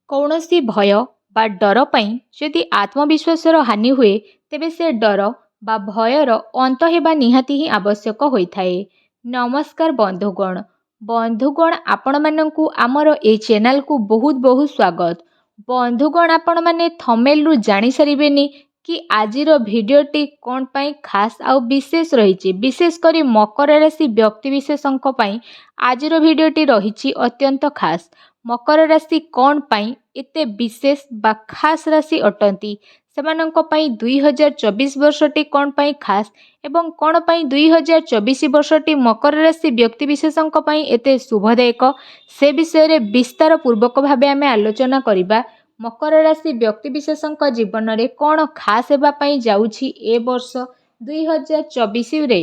कौनसी भय बा डर पई यदि आत्मविश्वासर हानि हुए तेबे से डर बा भयर अंत हेबा निहाती ही आवश्यक होइथाए। नमस्कार बंधुगण आपण माननकु आमर ए चैनल को बहुत बहुत स्वागत। बंधुगण आपण माने थंबनेल रु जानि सारिबेनी कि आजिर भिडियोटी कौन पाई खास आउ विशेष रही। विशेष करी मकर राशि व्यक्ति विशेषंक पाई आजिर भिडियोटी रही अत्यंत खास। मकर राशि कौन पाई एते विशेष बा खास राशि अटंती सेमानंक पाई 2024 वर्षटी कौन पाई खास एवं कौन पाई 2024 वर्षटी मकर राशि व्यक्ति विशेषंक पाई एते शुभदायक से विषय रे विस्तार पूर्वक भावे आमे आलोचना करिबा। मकर राशि व्यक्ति विशेषंक जीवन रे कौन खास हेबा पाई जाउछि ए वर्ष 2024 रे।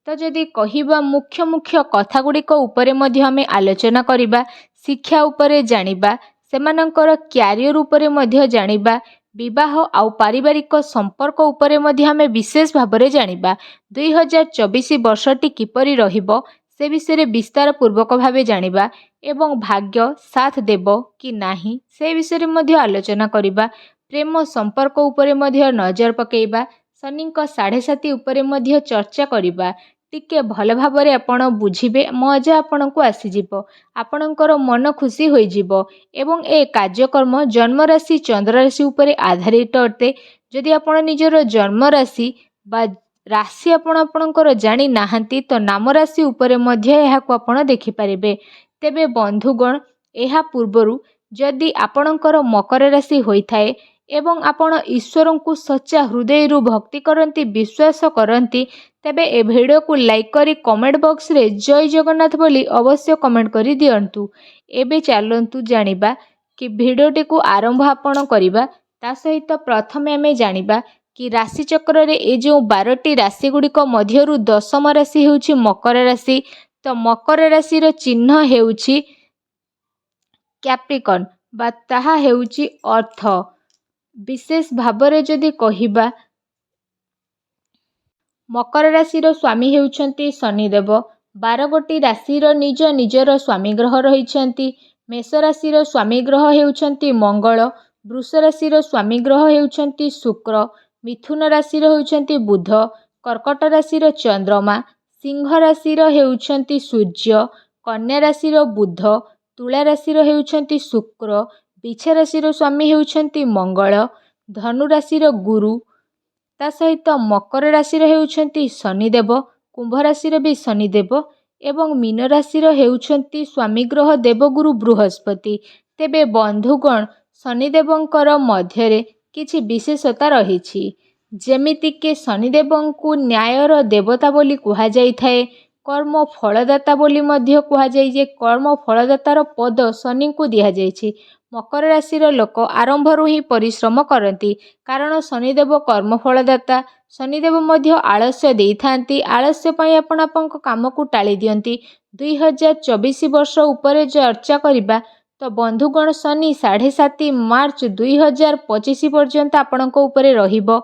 तो जदि कहिबा मुख्य मुख्य कथा गुड़िक उपरे मध्य आमे आलोचना करिबा, शिक्षा उपरे जानिबा, सेमानंकर क्यारियर उपरे मध्य जानिबा, विवाह आउ पारिवारिक संपर्क उपरे मध्य आमे विशेष भाबरे जानिबा। 2024 वर्षटी किपरि रहिबो से विषय रे विस्तार पूर्वक भावे जानिबा एवं भाग्य साथ देबो कि नाही से विषय रे मध्य आलोचना करिबा। प्रेम संपर्क उपरे मध्य नजर पकेइबा, शनिक 7.5 उपरे मध्य चर्चा करिबा। टिके भल भाबरे आपण बुझिबे, मजा आपणको आसीजिवो, आपणकर मन खुशी होइजिवो एवं ए कार्यक्रम जन्म राशि चंद्र राशि उपरे आधारित अटे। जदि आपण निजर जन्म राशि बा राशि आपणकर जानि नाहंती तो नाम राशि उपरे मध्य एहाको आपण देखि पारिबे। तेबे बंधुगण एहा पूर्वरु जदि आपणकर मकर राशि होइथाए एवं आपण ईश्वर को सच्चा हृदय रु भक्ति करती विश्वास करती तेबे ए वीडियो को लाइक करी कमेंट बॉक्स रे जय जगन्नाथ बोली अवश्य कमेंट करी दियंतु। एबे चलंतु जानिबा कि वीडियोटी को आरंभ आपण करिबा। ता सहित प्रथमे आमे जानिबा कि राशि चक्र रे ए जो 12टी राशि गुड़िक मध्यरु दशम राशि हेउछि मकर राशि। तो मकर राशि रो चिन्ह हेउछि कैप्रिकॉर्न बा ताहा हेउछि अर्थ। विशेष भाबरे जदि कहिबा मकर राशि रो स्वामी हेउछंती शनिदेव। 12 गोटी राशि रो निज निजर स्वामी ग्रह रहिछंती। मेष राशि रो स्वामी ग्रह हेउछंती मंगल, वृष राशि रो स्वामी ग्रह हेउछंती शुक्र, मिथुन राशि रो हेउछंती बुध, कर्कट राशि रो चंद्रमा, सिंह राशि रो हेउछंती सूर्य, कन्या राशि रो बुध, तुला राशि रो हेउछंती शुक्र, बिछा राशि रो स्वामी हेउछंती मंगल, धनु राशि रो गुरु, ता सहित मकर राशि रो हेउछंती शनिदेव, कुंभ राशि रो भी शनिदेव एवं मीन राशि रो हेउछंती स्वामी ग्रह देवगुरु बृहस्पति। तेबे बंधुगण शनिदेवंकर मध्यरे किछि विशेषता रहिछि। जेमिति के शनिदेवंकु न्यायर देवता बोली कुहा जाइथाए, कर्म फलदाता बोली मध्य कुहा जाय जे कर्म फलदातार पद शनि को दिया जाइछि। मकर राशि लोक आरंभरू ही परिश्रम करती कारण शनिदेव कर्म फलदाता। शनिदेव मध्य आलस्य देइथांती, आलस्य पई आपण आपनक काम को टाली दियंती। 2024 वर्ष उपरे चर्चा करिबा तो बंधुगण शनि 7.5 मार्च 2025 पर्यंत आपणक उपरे रहिबो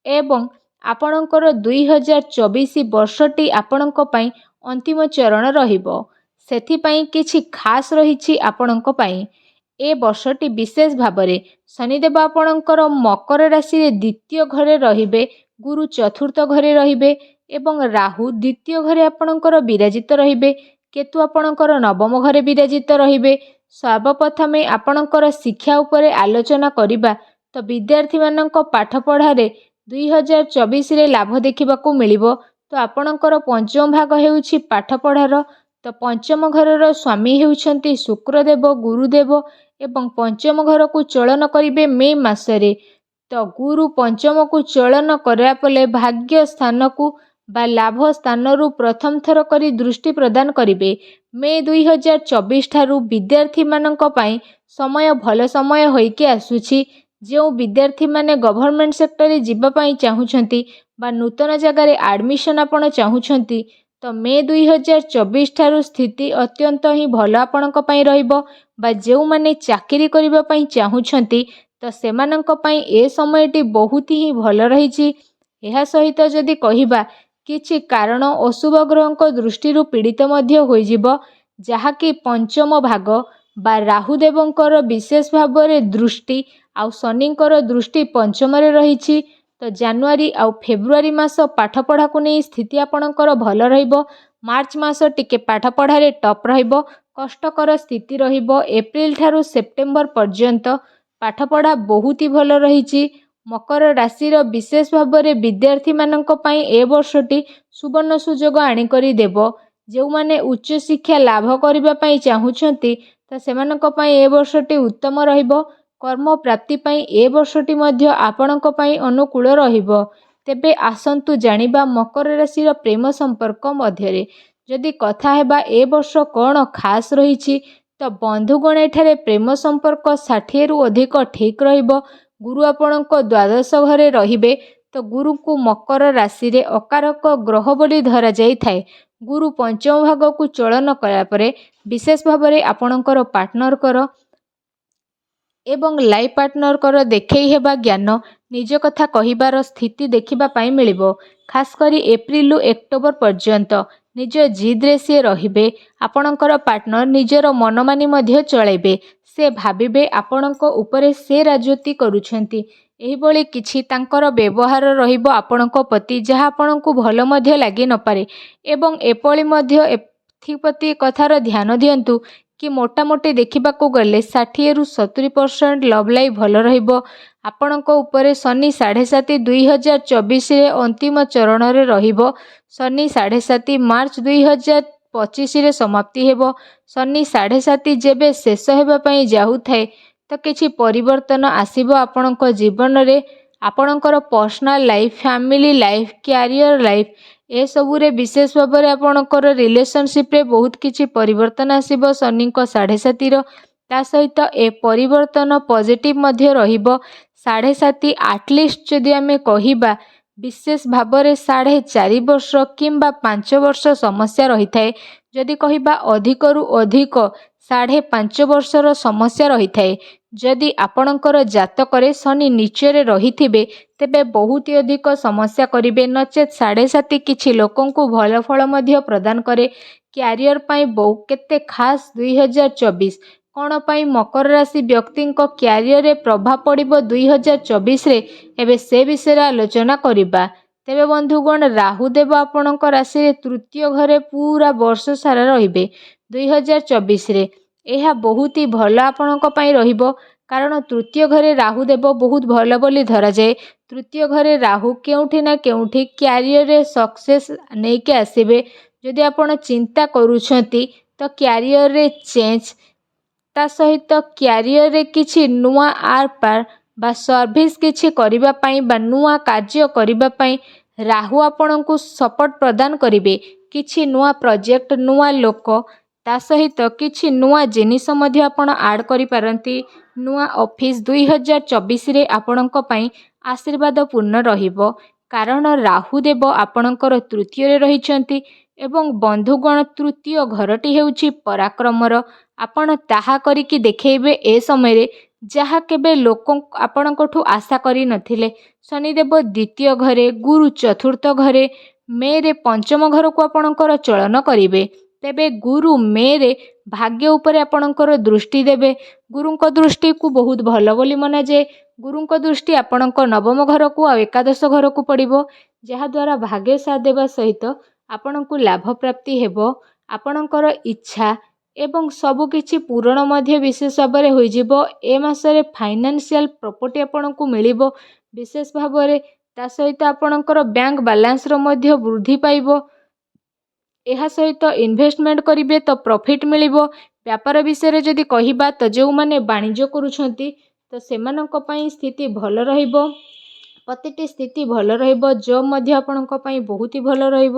एवं आपणकर 2024 वर्षटी आपणक पई अंतिम चरण रहिबो। सेथि पई किछि खास रहिछि आपणक पई। ए वर्षटी विशेष भाबरे शनिदेव आपणकर मकर राशि रे द्वितीय घरे रहिबे, गुरु चतुर्थ घरे रहिबे एवं राहु द्वितीय घरे आपणकर विराजित रहिबे, केतु आपणकर नवम घरे विराजित रहिबे। सर्वप्रथमे आपणकर शिक्षा उपरे आलोचना करिबा तो विद्यार्थी मानक पाठ पढ़ारे 2024 रे लाभ देखिबाकू मिलिबो। तो आपणकर पंचम भाग हेउछि पाठ पढ़ार। तो पंचम घरर स्वामी हेउछंती शुक्रदेव गुरुदेव एवं पंचम घर को चलन करिबे मे मासरे। तो गुरु पंचम को चलन करा पले भाग्य स्थान को बा लाभ स्थान रु प्रथम थर करी दृष्टि प्रदान करिबे। मे 2024 ठारू विद्यार्थी मानक पई समय भल समय होइके आसुछि। जो विद्यार्थी माने गवर्नमेंट सेक्टर रे जिबा पई चाहुछंती बा नूतन जगह रे एडमिशन आपण चाहुछंती तो मे 2024 ठारू स्थिति अत्यंत ही भल आपणक पई रहिबो। बा जो माने चाकरी करिबा पई चाहुछंती तो सेमानक पई ए समयटी बहुत ही भल रहिछि। एहा सहित जदि कहिबा किछि कारण अशुभ ग्रहक दृष्टि पीड़ित मध्य होइजिबो, जहाँकि पंचम भाग ବା ରାହୁଦେବଙ୍କର ବିଶେଷ ଭାବରେ ଦୃଷ୍ଟି ଆଉ ଶନିଙ୍କର ଦୃଷ୍ଟି ପଞ୍ଚମରେ ରହିଛି। ତ ଜାନୁଆରୀ ଆଉ ଫେବୃଆରୀ ମାସ ପାଠପଢ଼ାକୁ ନେଇ ସ୍ଥିତି ଆପଣଙ୍କର ଭଲ ରହିବ। ମାର୍ଚ୍ଚ ମାସ ଟିକେ ପାଠପଢ଼ାରେ ଟପ୍ ରହିବ, କଷ୍ଟକର ସ୍ଥିତି ରହିବ। ଏପ୍ରିଲ ଠାରୁ ସେପ୍ଟେମ୍ବର ପର୍ଯ୍ୟନ୍ତ ପାଠପଢ଼ା ବହୁତ ହି ଭଲ ରହିଛି। ମକର ରାଶିର ବିଶେଷ ଭାବରେ ବିଦ୍ୟାର୍ଥୀମାନଙ୍କ ପାଇଁ ଏ ବର୍ଷଟି ସୁବର୍ଣ୍ଣ ସୁଯୋଗ ଆଣିକରି ଦେବ। ଯେଉଁମାନେ ଉଚ୍ଚଶିକ୍ଷା ଲାଭ କରିବା ପାଇଁ ଚାହୁଁଛନ୍ତି ତ ସେମାନଙ୍କ ପାଇଁ ଏ ବର୍ଷଟି ଉତ୍ତମ ରହିବ। କର୍ମ ପ୍ରାପ୍ତି ପାଇଁ ଏ ବର୍ଷଟି ମଧ୍ୟ ଆପଣଙ୍କ ପାଇଁ ଅନୁକୂଳ ରହିବ। ତେବେ ଆସନ୍ତୁ ଜାଣିବା ମକର ରାଶିର ପ୍ରେମ ସମ୍ପର୍କ ମଧ୍ୟରେ। ଯଦି କଥା ହେବା ଏ ବର୍ଷ କ'ଣ ଖାସ୍ ରହିଛି, ତ ବନ୍ଧୁଗଣ ଏଠାରେ ପ୍ରେମ ସମ୍ପର୍କ 60ରୁ ଅଧିକ ଠିକ୍ ରହିବ। ଗୁରୁ ଆପଣଙ୍କ ଦ୍ୱାଦଶ ଘରେ ରହିବେ। ତ ଗୁରୁଙ୍କୁ ମକର ରାଶିରେ ଅକାରକ ଗ୍ରହ ବୋଲି ଧରାଯାଇଥାଏ। ଗୁରୁ ପଞ୍ଚମ ଭାଗକୁ ଚଳନ କଲା ପରେ ବିଶେଷ ଭାବରେ ଆପଣଙ୍କର ପାର୍ଟନରଙ୍କର ଏବଂ ଲାଇଫ୍ ପାର୍ଟନରଙ୍କର ଦେଖେଇ ହେବା ଜ୍ଞାନ, ନିଜ କଥା କହିବାର ସ୍ଥିତି ଦେଖିବା ପାଇଁ ମିଳିବ। ଖାସ୍ କରି ଏପ୍ରିଲରୁ ଅକ୍ଟୋବର ପର୍ଯ୍ୟନ୍ତ ନିଜ ଜିଦ୍ରେ ସିଏ ରହିବେ। ଆପଣଙ୍କର ପାର୍ଟନର ନିଜର ମନମାନି ମଧ୍ୟ ଚଳାଇବେ। ସେ ଭାବିବେ ଆପଣଙ୍କ ଉପରେ ସେ ରାଜୁତି କରୁଛନ୍ତି। ଏହିଭଳି କିଛି ତାଙ୍କର ବ୍ୟବହାର ରହିବ ଆପଣଙ୍କ ପ୍ରତି, ଯାହା ଆପଣଙ୍କୁ ଭଲ ମଧ୍ୟ ଲାଗି ନପାରେ। ଏବଂ ଏପଳି ମଧ୍ୟ ଏଥିପ୍ରତି କଥାର ଧ୍ୟାନ ଦିଅନ୍ତୁ କି ମୋଟାମୋଟି ଦେଖିବାକୁ ଗଲେ 60ରୁ 70% ଲଭ୍ ଲାଇଫ୍ ଭଲ ରହିବ। ଆପଣଙ୍କ ଉପରେ ଶନି 7.5 2024ରେ ଅନ୍ତିମ ଚରଣରେ ରହିବ। ଶନି 7.5 ମାର୍ଚ୍ଚ 2025ରେ ସମାପ୍ତି ହେବ। ଶନି 7.5 ଯେବେ ଶେଷ ହେବା ପାଇଁ ଯାଉଥାଏ ତ କିଛି ପରିବର୍ତ୍ତନ ଆସିବ ଆପଣଙ୍କ ଜୀବନରେ। ଆପଣଙ୍କର personal life, family life, career life ଏସବୁରେ ବିଶେଷ ଭାବରେ ଆପଣଙ୍କର ରିଲେସନସିପ୍ରେ ବହୁତ କିଛି ପରିବର୍ତ୍ତନ ଆସିବ ଶନିଙ୍କ 7.5ର। ତା ସହିତ ଏ ପରିବର୍ତ୍ତନ ପଜିଟିଭ ମଧ୍ୟ ରହିବ। 7.5 ଆଟଲିଷ୍ଟ ଯଦି ଆମେ କହିବା ବିଶେଷ ଭାବରେ 4.5 ବର୍ଷ କିମ୍ବା 5 ବର୍ଷ ସମସ୍ୟା ରହିଥାଏ। ଯଦି କହିବା ଅଧିକରୁ ଅଧିକ 5.5 ବର୍ଷର ସମସ୍ୟା ରହିଥାଏ। ଯଦି ଆପଣଙ୍କର ଜାତକରେ ଶନି ନିଚରେ ରହିଥିବେ ତେବେ ବହୁତ ଅଧିକ ସମସ୍ୟା କରିବେ। ନଚେତ୍ 7.5 କିଛି ଲୋକଙ୍କୁ ଭଲ ଫଳ ମଧ୍ୟ ପ୍ରଦାନ କରେ। କ୍ୟାରିୟର ପାଇଁ ବହୁ କେତେ ଖାସ୍ 2024 କ'ଣ ପାଇଁ ମକର ରାଶି ବ୍ୟକ୍ତିଙ୍କ କ୍ୟାରିୟରରେ ପ୍ରଭାବ ପଡ଼ିବ 2024ରେ, ଏବେ ସେ ବିଷୟରେ ଆଲୋଚନା କରିବା। ତେବେ ବନ୍ଧୁଗଣ, ରାହୁଦେବ ଆପଣଙ୍କ ରାଶିରେ ତୃତୀୟ ଘରେ ପୁରା ବର୍ଷ ସାରା ରହିବେ 2024ରେ। ଏହା ବହୁତ ହି ଭଲ ଆପଣଙ୍କ ପାଇଁ ରହିବ, କାରଣ ତୃତୀୟ ଘରେ ରାହୁଦେବ ବହୁତ ଭଲ ବୋଲି ଧରାଯାଏ। ତୃତୀୟ ଘରେ ରାହୁ କେଉଁଠି ନା କେଉଁଠି କ୍ୟାରିୟରରେ ସକ୍ସେସ୍ ନେଇକି ଆସିବେ। ଯଦି ଆପଣ ଚିନ୍ତା କରୁଛନ୍ତି ତ କ୍ୟାରିୟରରେ ଚେଞ୍ଜ, ତା ସହିତ କ୍ୟାରିୟରରେ କିଛି ନୂଆ ଆର୍ ପାର୍ ବା ସର୍ଭିସ୍ କିଛି କରିବା ପାଇଁ ବା ନୂଆ କାର୍ଯ୍ୟ କରିବା ପାଇଁ ରାହୁ ଆପଣଙ୍କୁ ସପୋର୍ଟ ପ୍ରଦାନ କରିବେ। କିଛି ନୂଆ ପ୍ରୋଜେକ୍ଟ, ନୂଆ ଲୋକ, ତା ସହିତ କିଛି ନୂଆ ଜିନିଷ ମଧ୍ୟ ଆପଣ ଆଡ଼୍ କରିପାରନ୍ତି। ନୂଆ ଅଫିସ୍ 2024ରେ ଆପଣଙ୍କ ପାଇଁ ଆଶୀର୍ବାଦ ପୂର୍ଣ୍ଣ ରହିବ, କାରଣ ରାହୁଦେବ ଆପଣଙ୍କର ତୃତୀୟରେ ରହିଛନ୍ତି। ଏବଂ ବନ୍ଧୁଗଣ, ତୃତୀୟ ଘରଟି ହେଉଛି ପରାକ୍ରମର। ଆପଣ ତାହା କରିକି ଦେଖେଇବେ ଏ ସମୟରେ ଯାହା କେବେ ଲୋକ ଆପଣଙ୍କଠୁ ଆଶା କରିନଥିଲେ। ଶନିଦେବ ଦ୍ୱିତୀୟ ଘରେ, ଗୁରୁ ଚତୁର୍ଥ ଘରେ, ମେରେ ପଞ୍ଚମ ଘରକୁ ଆପଣଙ୍କର ଚଳନ କରିବେ। ତେବେ ଗୁରୁ ମେରେ ଭାଗ୍ୟ ଉପରେ ଆପଣଙ୍କର ଦୃଷ୍ଟି ଦେବେ। ଗୁରୁଙ୍କ ଦୃଷ୍ଟିକୁ ବହୁତ ଭଲ ବୋଲି ମନାଯାଏ। ଗୁରୁଙ୍କ ଦୃଷ୍ଟି ଆପଣଙ୍କ ନବମ ଘରକୁ ଆଉ ଏକାଦଶ ଘରକୁ ପଡ଼ିବ, ଯାହାଦ୍ୱାରା ଭାଗ୍ୟ ସାଥ ଦେବା ସହିତ ଆପଣଙ୍କୁ ଲାଭ ପ୍ରାପ୍ତି ହେବ। ଆପଣଙ୍କର ଇଚ୍ଛା ଏବଂ ସବୁ କିଛି ପୂରଣ ମଧ୍ୟ ବିଶେଷ ଭାବରେ ହୋଇଯିବ। ଏ ମାସରେ ଫାଇନାନ୍ସିଆଲ ପ୍ରପର୍ଟି ଆପଣଙ୍କୁ ମିଳିବ ବିଶେଷ ଭାବରେ। ତା ସହିତ ଆପଣଙ୍କର ବ୍ୟାଙ୍କ ବାଲାନ୍ସର ମଧ୍ୟ ବୃଦ୍ଧି ପାଇବ। ଏହା ସହିତ ଇନଭେଷ୍ଟମେଣ୍ଟ କରିବେ ତ ପ୍ରଫିଟ୍ ମିଳିବ। ବ୍ୟାପାର ବିଷୟରେ ଯଦି କହିବା ତ ଯେଉଁମାନେ ବାଣିଜ୍ୟ କରୁଛନ୍ତି ତ ସେମାନଙ୍କ ପାଇଁ ସ୍ଥିତି ଭଲ ରହିବ। ପ୍ରତିଟି ସ୍ଥିତି ଭଲ ରହିବ। ଜବ୍ ମଧ୍ୟ ଆପଣଙ୍କ ପାଇଁ ବହୁତ ହି ଭଲ ରହିବ।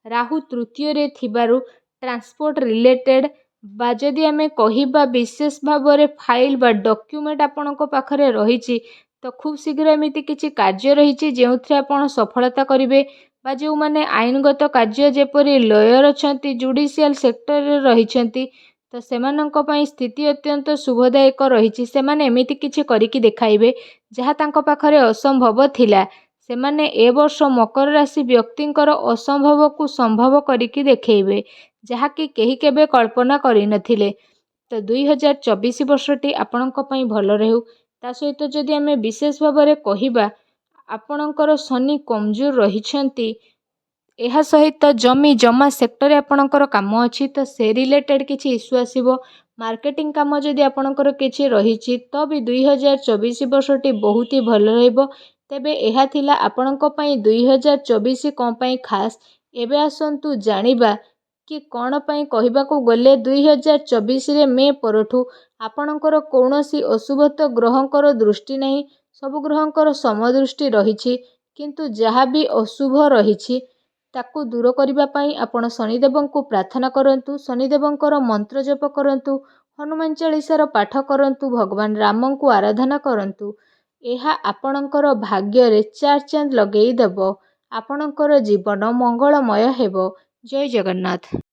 ରାହୁ ତୃତୀୟରେ ଥିବାରୁ ଟ୍ରାନ୍ସପୋର୍ଟ ରିଲେଟେଡ୍ ବା ଯଦି ଆମେ କହିବା ବିଶେଷ ଭାବରେ ଫାଇଲ୍ ବା ଡକ୍ୟୁମେଣ୍ଟ ଆପଣଙ୍କ ପାଖରେ ରହିଛି ତ ଖୁବ୍ ଶୀଘ୍ର ଏମିତି କିଛି କାର୍ଯ୍ୟ ରହିଛି ଯେଉଁଥିରେ ଆପଣ ସଫଳତା କରିବେ। ବା ଯେଉଁମାନେ ଆଇନଗତ କାର୍ଯ୍ୟ ଯେପରି ଲୟର ଅଛନ୍ତି, ଜୁଡ଼ିସିଆଲ ସେକ୍ଟରରେ ରହିଛନ୍ତି ତ ସେମାନଙ୍କ ପାଇଁ ସ୍ଥିତି ଅତ୍ୟନ୍ତ ଶୁଭଦାୟକ ରହିଛି। ସେମାନେ ଏମିତି କିଛି କରିକି ଦେଖାଇବେ ଯାହା ତାଙ୍କ ପାଖରେ ଅସମ୍ଭବ ଥିଲା। ସେମାନେ ଏ ବର୍ଷ ମକର ରାଶି ବ୍ୟକ୍ତିଙ୍କର ଅସମ୍ଭବକୁ ସମ୍ଭବ କରିକି ଦେଖେଇବେ, ଯାହାକି କେହି କେବେ କଳ୍ପନା କରିନଥିଲେ। ତ 2024 ବର୍ଷଟି ଆପଣଙ୍କ ପାଇଁ ଭଲ ରହୁ। ତା ସହିତ ଯଦି ଆମେ ବିଶେଷ ଭାବରେ କହିବା ଆପଣଙ୍କର ଶନି କମଜୋର ରହିଛନ୍ତି, ଏହା ସହିତ ଜମି ଜମା ସେକ୍ଟରରେ ଆପଣଙ୍କର କାମ ଅଛି ତ ସେ ରିଲେଟେଡ୍ କିଛି ଇସ୍ୟୁ ଆସିବ। ମାର୍କେଟିଂ କାମ ଯଦି ଆପଣଙ୍କର କିଛି ରହିଛି ତ ବି 2024 ବର୍ଷଟି ବହୁତ ହି ଭଲ ରହିବ। ତେବେ ଏହା ଥିଲା ଆପଣଙ୍କ ପାଇଁ 2024 କ'ଣ ପାଇଁ ଖାସ୍। ଏବେ ଆସନ୍ତୁ ଜାଣିବା କି କ'ଣ ପାଇଁ କହିବାକୁ ଗଲେ 2024ରେ ମେ ପରଠୁ ଆପଣଙ୍କର କୌଣସି ଅଶୁଭତ୍ୱ ଗ୍ରହଙ୍କର ଦୃଷ୍ଟି ନାହିଁ। ସବୁ ଗ୍ରହଙ୍କର ସମଦୃଷ୍ଟି ରହିଛି, କିନ୍ତୁ ଯାହା ବି ଅଶୁଭ ରହିଛି ତାକୁ ଦୂର କରିବା ପାଇଁ ଆପଣ ଶନିଦେବଙ୍କୁ ପ୍ରାର୍ଥନା କରନ୍ତୁ, ଶନିଦେବଙ୍କର ମନ୍ତ୍ର ଜପ କରନ୍ତୁ, ହନୁମାନ ଚାଳିଶାର ପାଠ କରନ୍ତୁ, ଭଗବାନ ରାମଙ୍କୁ ଆରାଧନା କରନ୍ତୁ। ଏହା ଆପଣଙ୍କର ଭାଗ୍ୟରେ 4 ଚାନ୍ଦ ଲଗେଇ ଦେବ। ଆପଣଙ୍କର ଜୀବନ ମଙ୍ଗଳମୟ ହେବ। ଜୟ ଜଗନ୍ନାଥ।